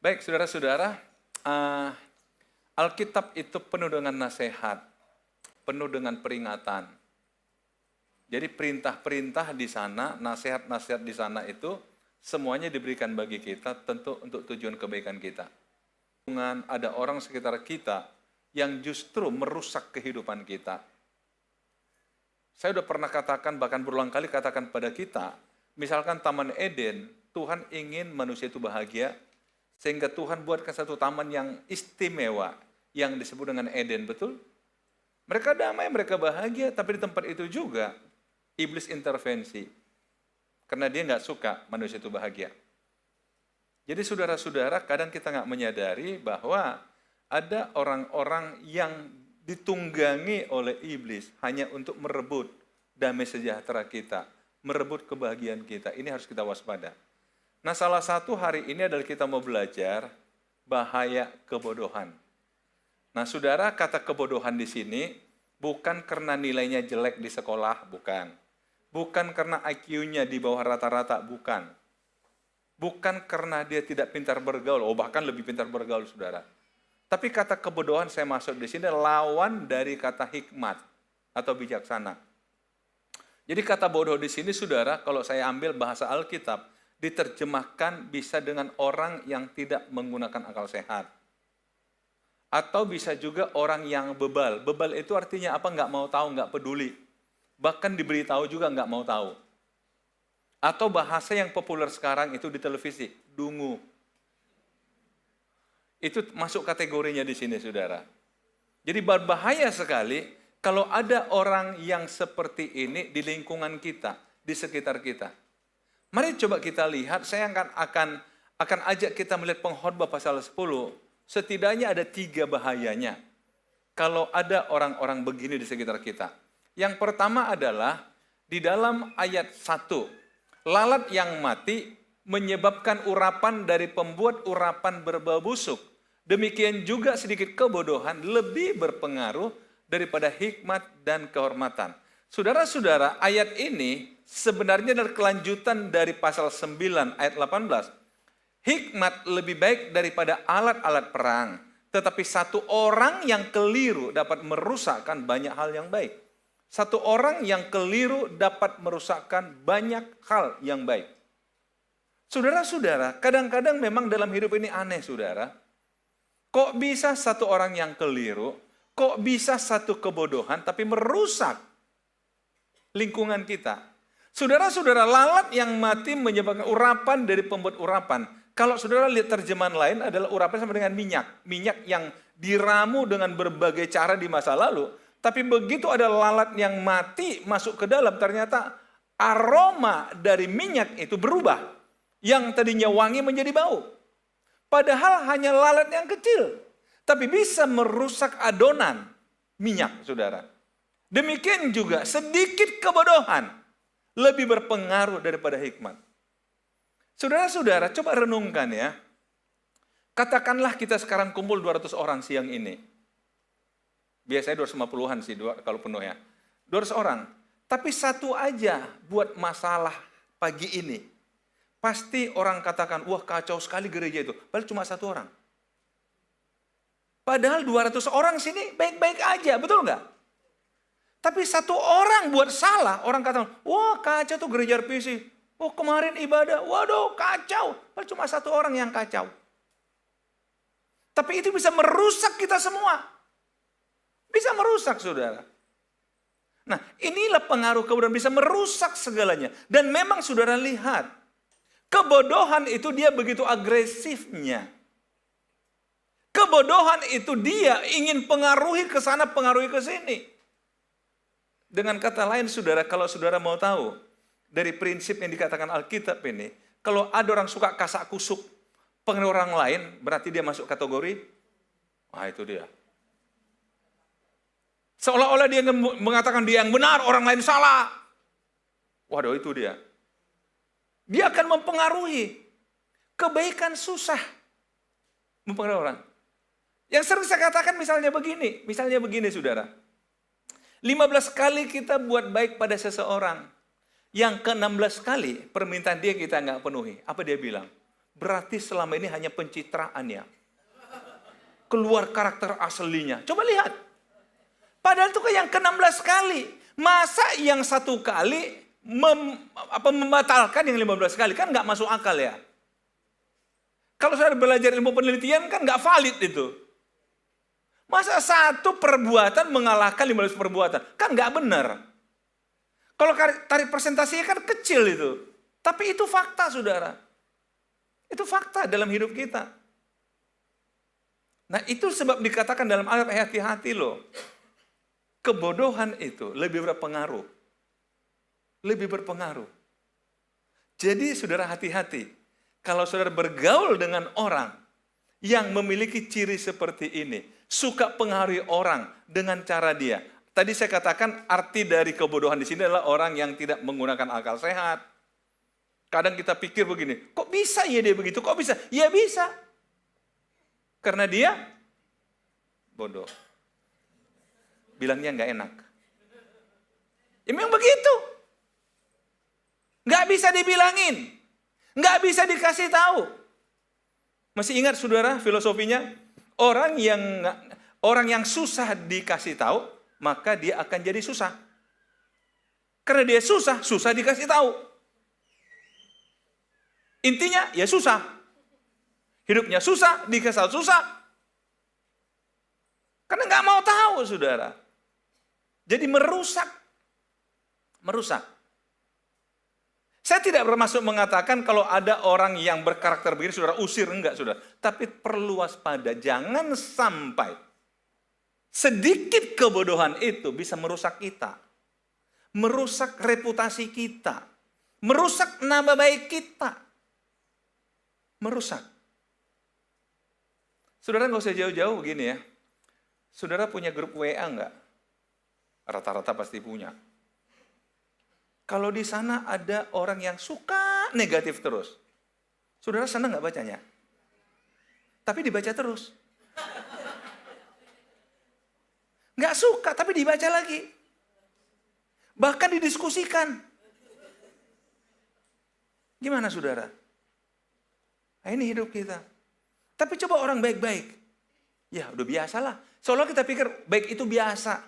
Baik, saudara-saudara, eh, Alkitab itu penuh dengan nasihat, penuh dengan peringatan. Jadi perintah-perintah di sana, nasihat-nasihat di sana itu semuanya diberikan bagi kita tentu untuk tujuan kebaikan kita. Ada orang sekitar kita yang justru merusak kehidupan kita. Saya sudah pernah katakan, bahkan berulang kali katakan pada kita, misalkan Taman Eden, Tuhan ingin manusia itu bahagia, sehingga Tuhan buatkan satu taman yang istimewa, yang disebut dengan Eden, betul? Mereka damai, mereka bahagia, tapi di tempat itu juga iblis intervensi. Karena dia nggak suka manusia itu bahagia. Jadi saudara-saudara, kadang kita nggak menyadari bahwa ada orang-orang yang ditunggangi oleh iblis hanya untuk merebut damai sejahtera kita, merebut kebahagiaan kita. Ini harus kita waspada. Nah, salah satu hari ini adalah kita mau belajar bahaya kebodohan. Nah, saudara, kata kebodohan di sini bukan karena nilainya jelek di sekolah, bukan. Bukan karena IQ-nya di bawah rata-rata, bukan. Bukan karena dia tidak pintar bergaul, bahkan lebih pintar bergaul, saudara. Tapi kata kebodohan saya masuk di sini lawan dari kata hikmat atau bijaksana. Jadi kata bodoh di sini, saudara, kalau saya ambil bahasa Alkitab, diterjemahkan bisa dengan orang yang tidak menggunakan akal sehat. Atau bisa juga orang yang bebal. Bebal itu artinya apa? Nggak mau tahu, nggak peduli. Bahkan diberitahu juga nggak mau tahu. Atau bahasa yang populer sekarang itu di televisi, dungu. Itu masuk kategorinya di sini, saudara. Jadi berbahaya sekali kalau ada orang yang seperti ini di lingkungan kita, di sekitar kita. Mari coba kita lihat, saya akan ajak kita melihat pengkhotbah pasal 10. Setidaknya ada 3 bahayanya kalau ada orang-orang begini di sekitar kita. Yang pertama adalah di dalam ayat 1. Lalat yang mati menyebabkan urapan dari pembuat urapan berbau busuk. Demikian juga sedikit kebodohan lebih berpengaruh daripada hikmat dan kehormatan. Saudara-saudara, ayat ini sebenarnya adalah kelanjutan dari pasal 9 ayat 18. Hikmat lebih baik daripada alat-alat perang, tetapi satu orang yang keliru dapat merusakkan banyak hal yang baik. Satu orang yang keliru dapat merusakkan banyak hal yang baik. Saudara-saudara, kadang-kadang memang dalam hidup ini aneh, saudara. Kok bisa satu orang yang keliru, kok bisa satu kebodohan, tapi merusak lingkungan kita. Saudara-saudara, lalat yang mati menyebabkan urapan dari pembuat urapan. Kalau saudara lihat terjemahan lain adalah urapan sama dengan minyak. Minyak yang diramu dengan berbagai cara di masa lalu. Tapi begitu ada lalat yang mati masuk ke dalam, ternyata aroma dari minyak itu berubah. Yang tadinya wangi menjadi bau. Padahal hanya lalat yang kecil. Tapi bisa merusak adonan minyak, saudara. Demikian juga sedikit kebodohan lebih berpengaruh daripada hikmat. Saudara-saudara, coba renungkan ya. Katakanlah kita sekarang kumpul 200 orang siang ini. Biasanya 250-an sih kalau penuh ya. 200 orang. Tapi satu aja buat masalah pagi ini. Pasti orang katakan, wah kacau sekali gereja itu. Padahal cuma 1 orang. Padahal 200 orang sini baik-baik aja, betul nggak? Tapi 1 orang buat salah, orang katakan, wah kacau tuh gereja RPC. Oh kemarin ibadah, waduh kacau. Padahal cuma 1 orang yang kacau. Tapi itu bisa merusak kita semua. Bisa merusak, saudara. Nah, inilah pengaruh kebodohan, bisa merusak segalanya. Dan memang saudara lihat, kebodohan itu dia begitu agresifnya. Kebodohan itu dia ingin pengaruhi ke sana, pengaruhi ke sini. Dengan kata lain, saudara, kalau saudara mau tahu, dari prinsip yang dikatakan Alkitab ini, kalau ada orang suka kasak kusuk pengaruh orang lain, berarti dia masuk kategori, itu dia. Seolah-olah dia mengatakan dia yang benar, orang lain salah. Waduh, itu dia. Dia akan mempengaruhi. Kebaikan susah mempengaruhi orang. Yang sering saya katakan misalnya begini saudara. 15 kali kita buat baik pada seseorang. Yang ke-16 kali permintaan dia kita nggak penuhi. Apa dia bilang? berarti selama ini hanya pencitraan ya. Keluar karakter aslinya. Coba lihat. Padahal itu kan yang ke-16 kali. Masa yang 1 kali membatalkan yang 15 kali? Kan nggak masuk akal ya. Kalau saya belajar ilmu penelitian kan nggak valid itu. Masa 1 perbuatan mengalahkan 15 perbuatan? Kan nggak benar. Kalau tarik presentasinya kan kecil itu. Tapi itu fakta, saudara. Itu fakta dalam hidup kita. Nah itu sebab dikatakan dalam Alkitab, hati-hati loh. Kebodohan itu lebih berpengaruh. Lebih berpengaruh. Jadi saudara hati-hati. Kalau saudara bergaul dengan orang yang memiliki ciri seperti ini. Suka pengaruhi orang dengan cara dia. Tadi saya katakan arti dari kebodohan di sini adalah orang yang tidak menggunakan akal sehat. Kadang kita pikir begini, kok bisa ya dia begitu? Kok bisa? Ya bisa. Karena dia bodoh. Bilangnya nggak enak. Ya memang begitu. Nggak bisa dibilangin. Nggak bisa dikasih tahu. Masih ingat saudara filosofinya? Orang yang susah dikasih tahu, maka dia akan jadi susah. Karena dia susah dikasih tahu. Intinya ya susah. Hidupnya susah, dikasih tahu susah. Karena nggak mau tahu saudara. Jadi merusak. Saya tidak bermaksud mengatakan kalau ada orang yang berkarakter begini, saudara usir, enggak saudara. Tapi perlu waspada, jangan sampai sedikit kebodohan itu bisa merusak kita. Merusak reputasi kita. Merusak nama baik kita. Merusak. Saudara nggak usah jauh-jauh begini ya. Saudara punya grup WA enggak? Rata-rata pasti punya. Kalau di sana ada orang yang suka negatif terus. Saudara senang nggak bacanya? Tapi dibaca terus. Nggak suka, tapi dibaca lagi. Bahkan didiskusikan. Gimana saudara? Nah, ini hidup kita. Tapi coba orang baik-baik. Ya udah biasalah. Seolah kita pikir baik itu biasa.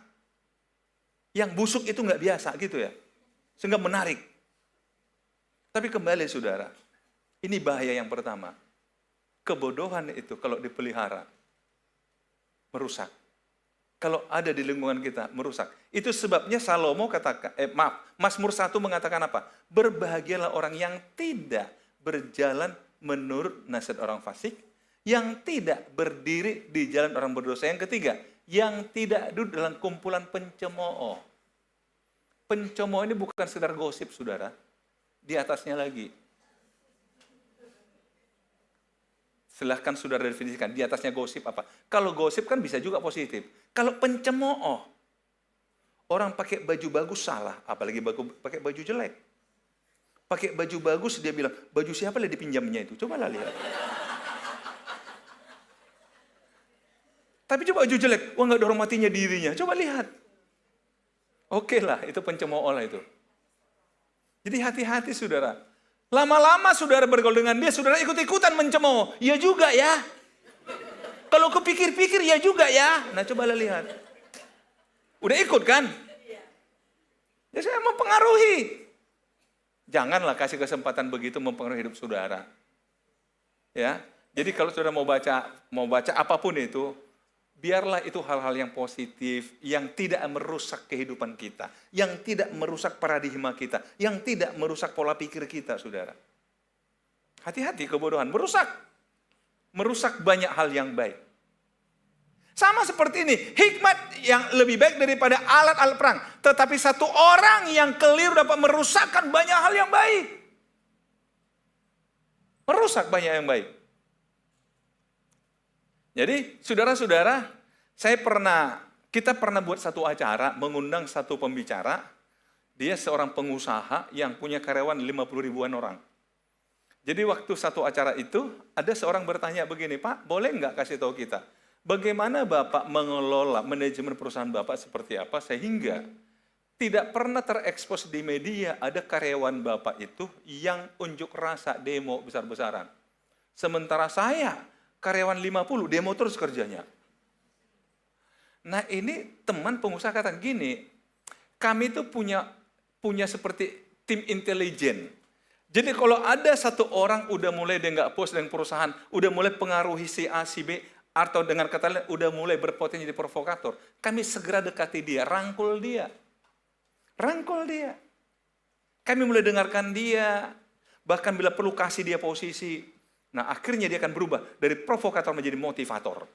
Yang busuk itu nggak biasa gitu ya. Sehingga menarik. Tapi kembali saudara, ini bahaya yang pertama. Kebodohan itu kalau dipelihara, merusak. Kalau ada di lingkungan kita, merusak. Itu sebabnya Salomo katakan, Mazmur 1 mengatakan apa? Berbahagialah orang yang tidak berjalan menurut nasihat orang fasik, yang tidak berdiri di jalan orang berdosa. Yang ketiga, yang tidak duduk dalam kumpulan pencemooh. Pencemooh ini bukan sekedar gosip, saudara. Di atasnya lagi. Silahkan saudara definisikan, di atasnya gosip apa. Kalau gosip kan bisa juga positif. Kalau pencemooh, orang pakai baju bagus salah, apalagi pakai baju jelek. Pakai baju bagus, dia bilang, baju siapa lah dipinjamnya itu? Cobalah lihat. Tapi coba baju jelek, wah nggak dihormatinya dirinya. Coba lihat. Oke lah, itu pencemooh lah itu. Jadi hati-hati saudara. Lama-lama saudara bergaul dengan dia, saudara ikut-ikutan mencemooh. Ya juga ya. Kalau kepikir-pikir ya juga ya. Nah cobalah lihat. Udah ikut kan? Ya saya mempengaruhi. Janganlah kasih kesempatan begitu mempengaruhi hidup saudara. Ya. Jadi kalau saudara mau baca apapun itu, biarlah itu hal-hal yang positif, yang tidak merusak kehidupan kita, yang tidak merusak paradigma kita, yang tidak merusak pola pikir kita, saudara. Hati-hati kebodohan, merusak banyak hal yang baik. Sama seperti ini, hikmat yang lebih baik daripada alat-alat perang. Tetapi satu orang yang keliru dapat merusakkan banyak hal yang baik. Merusak banyak yang baik. Jadi, saudara-saudara, kita pernah buat satu acara, mengundang satu pembicara, dia seorang pengusaha yang punya karyawan 50 ribuan orang. Jadi waktu satu acara itu, ada seorang bertanya begini, Pak, boleh nggak kasih tahu kita, bagaimana Bapak mengelola manajemen perusahaan Bapak seperti apa, sehingga tidak pernah terekspos di media ada karyawan Bapak itu yang unjuk rasa demo besar-besaran. Sementara saya, karyawan 50, demo terus kerjanya. Nah ini teman pengusaha kata gini, kami itu punya seperti tim intelijen. Jadi kalau ada satu orang udah mulai dia nggak puas dengan perusahaan, udah mulai pengaruhi si A, si B, atau dengan kata lain udah mulai berpotensi jadi provokator, kami segera dekati dia, rangkul dia. Rangkul dia. Kami mulai dengarkan dia, bahkan bila perlu kasih dia posisi. Nah akhirnya dia akan berubah dari provokator menjadi motivator.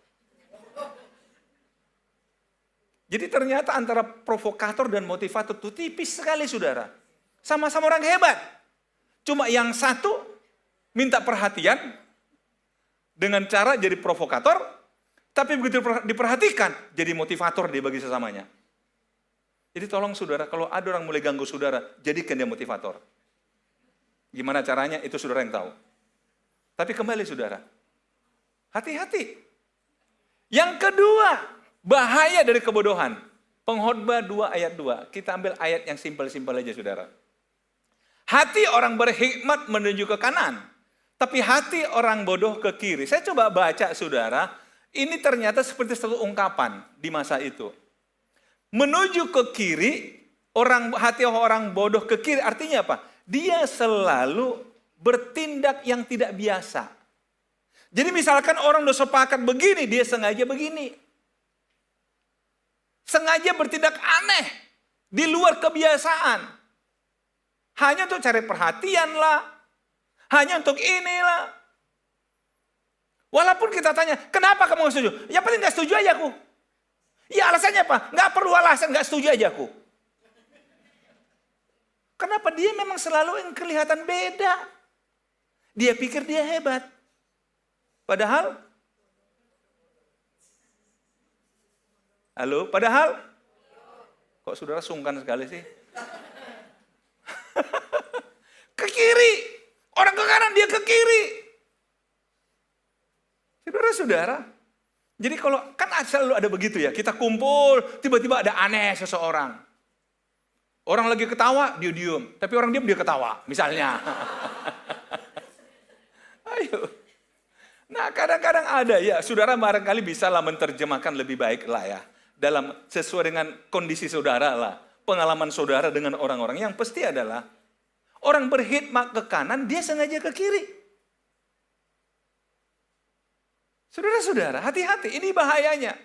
Jadi ternyata antara provokator dan motivator itu tipis sekali saudara. Sama-sama orang hebat. Cuma yang satu minta perhatian dengan cara jadi provokator, tapi begitu diperhatikan jadi motivator dia bagi sesamanya. Jadi tolong saudara, kalau ada orang mulai ganggu saudara, jadikan dia motivator. Gimana caranya? Itu saudara yang tahu. Tapi kembali saudara, hati-hati. Yang kedua, bahaya dari kebodohan. Pengkhotbah 2 ayat 2. Kita ambil ayat yang simpel-simpel aja saudara. Hati orang berhikmat menuju ke kanan, tapi hati orang bodoh ke kiri. Saya coba baca saudara, ini ternyata seperti satu ungkapan di masa itu. Menuju ke kiri, hati orang bodoh ke kiri artinya apa? Dia selalu bertindak yang tidak biasa. Jadi misalkan orang udah sepakat begini, dia sengaja begini. Sengaja bertindak aneh, di luar kebiasaan. Hanya untuk cari perhatian lah, hanya untuk inilah. Walaupun kita tanya, kenapa kamu gak setuju? Ya paling gak setuju aja aku. Ya alasannya apa? Gak perlu alasan, gak setuju aja aku. Kenapa? Dia memang selalu yang kelihatan beda. Dia pikir dia hebat. Padahal, halo, padahal, kok saudara sungkan sekali sih? Ke kiri. Orang ke kanan, dia ke kiri. Saudara-saudara, jadi kalau kan selalu ada begitu ya, kita kumpul, tiba-tiba ada aneh seseorang. Orang lagi ketawa, dia diem. Tapi orang diem, dia ketawa, misalnya. Ayo. Nah kadang-kadang ada ya, saudara barangkali bisa lah menerjemahkan lebih baik lah ya. Sesuai dengan kondisi saudara lah. Pengalaman saudara dengan orang-orang. Yang pasti adalah, orang berkhidmat ke kanan, dia sengaja ke kiri. Saudara-saudara, hati-hati, ini bahayanya.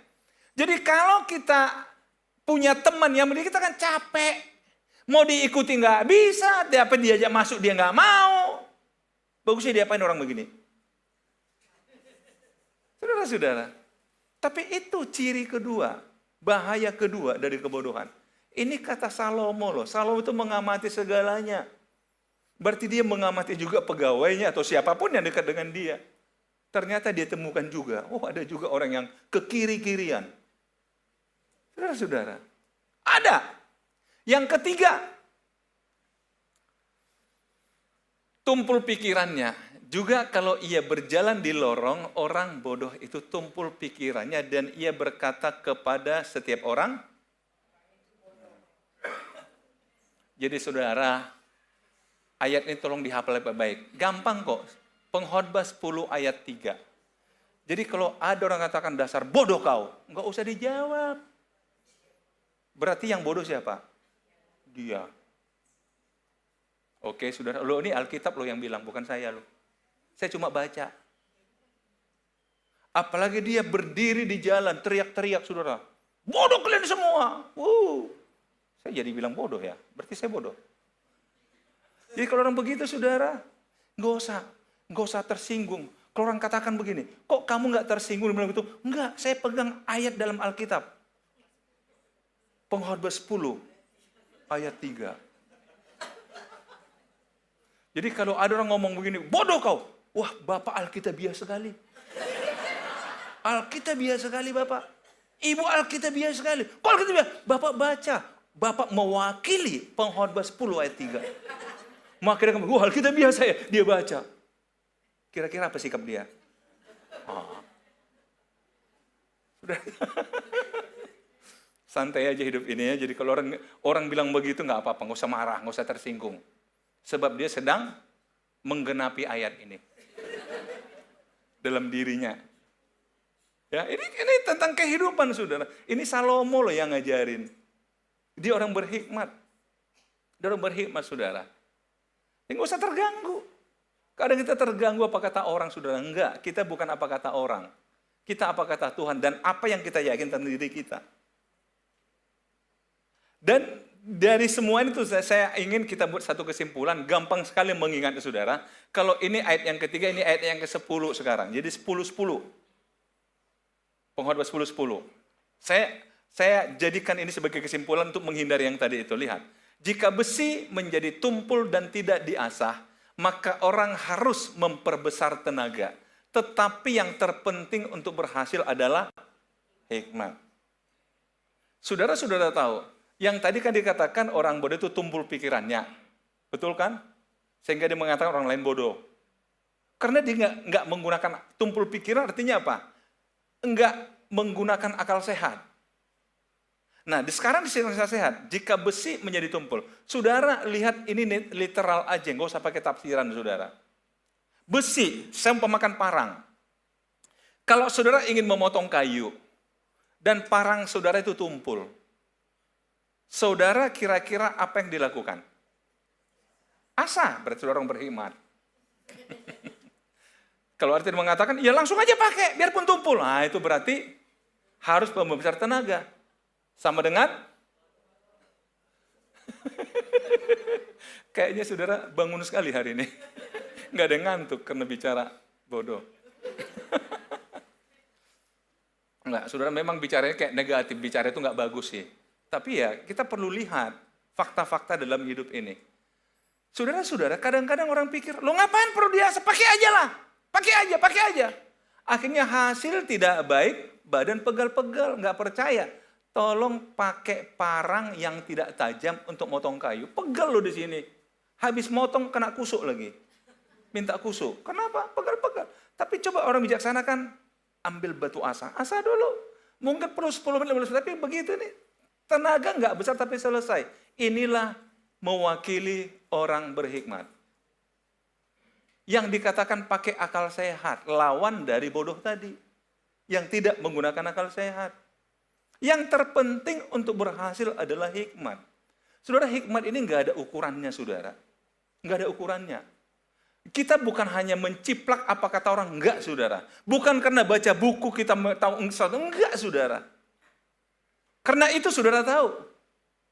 Jadi kalau kita punya teman yang kita kan capek, mau diikuti nggak bisa, tapi diajak masuk dia nggak mau. Bagusnya diapain orang begini? Saudara-saudara, tapi itu ciri kedua, bahaya kedua dari kebodohan. Ini kata Salomo loh, Salomo itu mengamati segalanya. Berarti dia mengamati juga pegawainya atau siapapun yang dekat dengan dia. Ternyata dia temukan juga, ada juga orang yang ke kiri-kirian. Saudara-saudara, ada. Yang ketiga, tumpul pikirannya. Juga kalau ia berjalan di lorong, orang bodoh itu tumpul pikirannya dan ia berkata kepada setiap orang. Jadi saudara, ayat ini tolong dihafal baik-baik. Gampang kok. Pengkhotbah 10 ayat 3. Jadi kalau ada orang katakan dasar bodoh kau, enggak usah dijawab. Berarti yang bodoh siapa? Dia. Oke, saudara. Lo ini Alkitab lo yang bilang, bukan saya lo. Saya cuma baca. Apalagi dia berdiri di jalan, teriak-teriak saudara. Bodoh kalian semua. Saya jadi bilang bodoh ya. Berarti saya bodoh. Jadi kalau orang begitu saudara, nggak usah tersinggung. Kalau orang katakan begini, kok kamu nggak tersinggung bilang gitu? Enggak, saya pegang ayat dalam Alkitab. Pengkhotbah 10 ayat 3. Jadi kalau ada orang ngomong begini, bodoh kau. Wah, Bapak Alkitabiah sekali. Alkitabiah sekali Bapak. Ibu Alkitabiah sekali. Kok Alkitabiah? Bapak baca. Bapak mewakili Pengkhotbah 10 ayat 3. Maka dia ngomong, Alkitabiah saya. Dia baca. Kira-kira apa sikap dia? Sudah. Santai aja hidup ini ya. Jadi kalau orang bilang begitu nggak apa-apa, nggak usah marah, nggak usah tersinggung. Sebab dia sedang menggenapi ayat ini. dalam dirinya. Ya, ini tentang kehidupan, saudara. Ini Salomo loh yang ngajarin. Dia orang berhikmat. Dia orang berhikmat, saudara. Nggak usah terganggu. Kadang kita terganggu apa kata orang, saudara. Enggak, kita bukan apa kata orang. Kita apa kata Tuhan dan apa yang kita yakin tentang diri kita. Dan dari semua itu saya ingin kita buat satu kesimpulan, gampang sekali mengingatnya, saudara. Kalau ini ayat yang ketiga, ini ayat yang ke-10 sekarang. Jadi 10-10. Pengkhotbah 10-10. Saya jadikan ini sebagai kesimpulan untuk menghindari yang tadi itu. Lihat, jika besi menjadi tumpul dan tidak diasah, maka orang harus memperbesar tenaga. Tetapi yang terpenting untuk berhasil adalah hikmat. Saudara-saudara tahu, yang tadi kan dikatakan orang bodoh itu tumpul pikirannya. Betul kan? Sehingga dia mengatakan orang lain bodoh. Karena dia nggak menggunakan tumpul pikiran, artinya apa? Enggak menggunakan akal sehat. Nah, sekarang di sini sehat. Jika besi menjadi tumpul, saudara lihat ini literal aja, nggak usah pakai tafsiran, saudara. Besi, saya pemakan parang. Kalau saudara ingin memotong kayu dan parang saudara itu tumpul, saudara kira-kira apa yang dilakukan? Asah, berarti saudara orang berhikmat. Kalau artinya mengatakan, ya langsung aja pakai, biarpun tumpul. Nah, itu berarti harus membesar tenaga. Sama dengan? Kayaknya saudara bangun sekali hari ini. Nggak ada yang ngantuk karena bicara bodoh. Enggak, saudara memang bicaranya kayak negatif, bicara itu nggak bagus sih. Tapi ya, kita perlu lihat fakta-fakta dalam hidup ini. Saudara-saudara, kadang-kadang orang pikir, lo ngapain perlu diasah? Pakai aja lah. Pakai aja. Akhirnya hasil tidak baik, badan pegal-pegal, nggak percaya. Tolong pakai parang yang tidak tajam untuk motong kayu. Pegal lo di sini. Habis motong kena kusuk lagi. Minta kusuk. Kenapa? Pegal-pegal. Tapi coba orang bijaksana kan ambil batu asah. Asah dulu. Mungkin perlu 10 menit, 15 menit, tapi begitu nih. Tenaga nggak besar tapi selesai. Inilah mewakili orang berhikmat. Yang dikatakan pakai akal sehat, lawan dari bodoh tadi. Yang tidak menggunakan akal sehat. Yang terpenting untuk berhasil adalah hikmat. Saudara, hikmat ini nggak ada ukurannya, saudara. Nggak ada ukurannya. Kita bukan hanya menciplak apa kata orang, enggak, saudara. Bukan karena baca buku kita tahu enggak, saudara. Karena itu saudara tahu.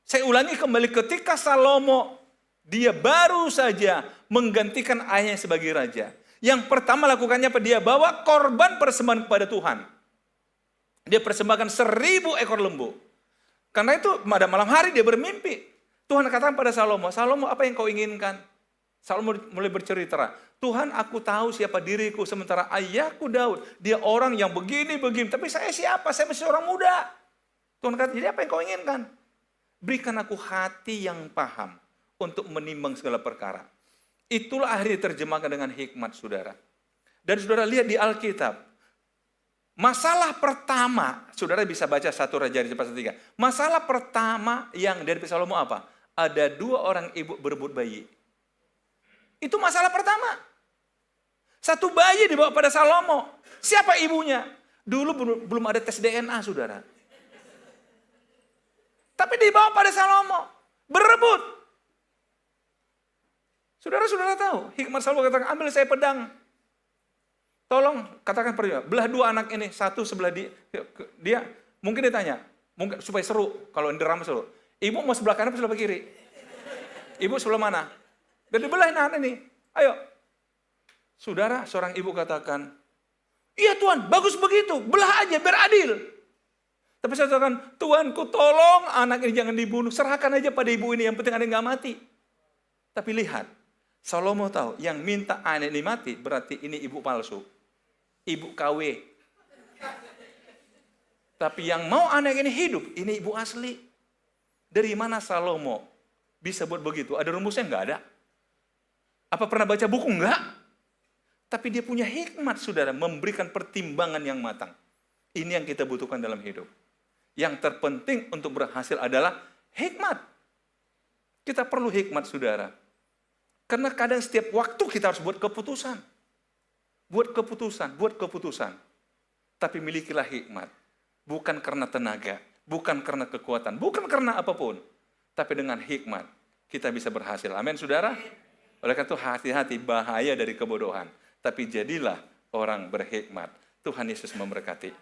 Saya ulangi kembali, ketika Salomo dia baru saja menggantikan ayahnya sebagai raja. Yang pertama lakukannya apa? Dia bawa korban persembahan kepada Tuhan. Dia persembahkan 1000 ekor lembu. Karena itu pada malam hari dia bermimpi. Tuhan katakan pada Salomo, Salomo apa yang kau inginkan? Salomo mulai bercerita, Tuhan aku tahu siapa diriku, sementara ayahku Daud, dia orang yang begini-begini. Tapi saya siapa? Saya masih orang muda. Tuhan kata, jadi apa yang kau inginkan? Berikan aku hati yang paham untuk menimbang segala perkara. Itulah akhirnya terjemahkan dengan hikmat, saudara. Dan saudara lihat di Alkitab, masalah pertama, saudara bisa baca 1 Raja-Raja pasal 3. Masalah pertama yang dari Salomo apa? Ada 2 orang ibu berebut bayi. Itu masalah pertama. 1 bayi dibawa pada Salomo. Siapa ibunya? Dulu belum ada tes DNA, saudara. Tapi dibawa pada Salomo. Berebut. Saudara-saudara tahu, hikmat Salomo katakan, ambil saya pedang. Tolong, katakan pergi, belah 2 anak ini, satu sebelah dia mungkin ditanya, mungkin supaya seru, kalau ini drama seru. Ibu mau sebelah kanan atau sebelah kiri? Ibu sebelah mana? Dan dibelah anak ini, ayo. Saudara, seorang ibu katakan, iya Tuhan, bagus begitu, belah aja biar adil. Tapi saya katakan, Tuanku tolong anak ini jangan dibunuh, serahkan aja pada ibu ini, yang penting ada yang nggak mati. Tapi lihat, Salomo tahu, yang minta anak ini mati berarti ini ibu palsu. Ibu KW. Tapi yang mau anak ini hidup, ini ibu asli. Dari mana Salomo bisa buat begitu? Ada rumusnya? Enggak ada. Apa pernah baca buku? Enggak. Tapi dia punya hikmat, saudara, memberikan pertimbangan yang matang. Ini yang kita butuhkan dalam hidup. Yang terpenting untuk berhasil adalah hikmat. Kita perlu hikmat, saudara. Karena kadang setiap waktu kita harus buat keputusan. buat keputusan. Tapi milikilah hikmat. Bukan karena tenaga, bukan karena kekuatan, bukan karena apapun. Tapi dengan hikmat, kita bisa berhasil. Amin, saudara? Oleh karena itu hati-hati, bahaya dari kebodohan. Tapi jadilah orang berhikmat. Tuhan Yesus memberkati.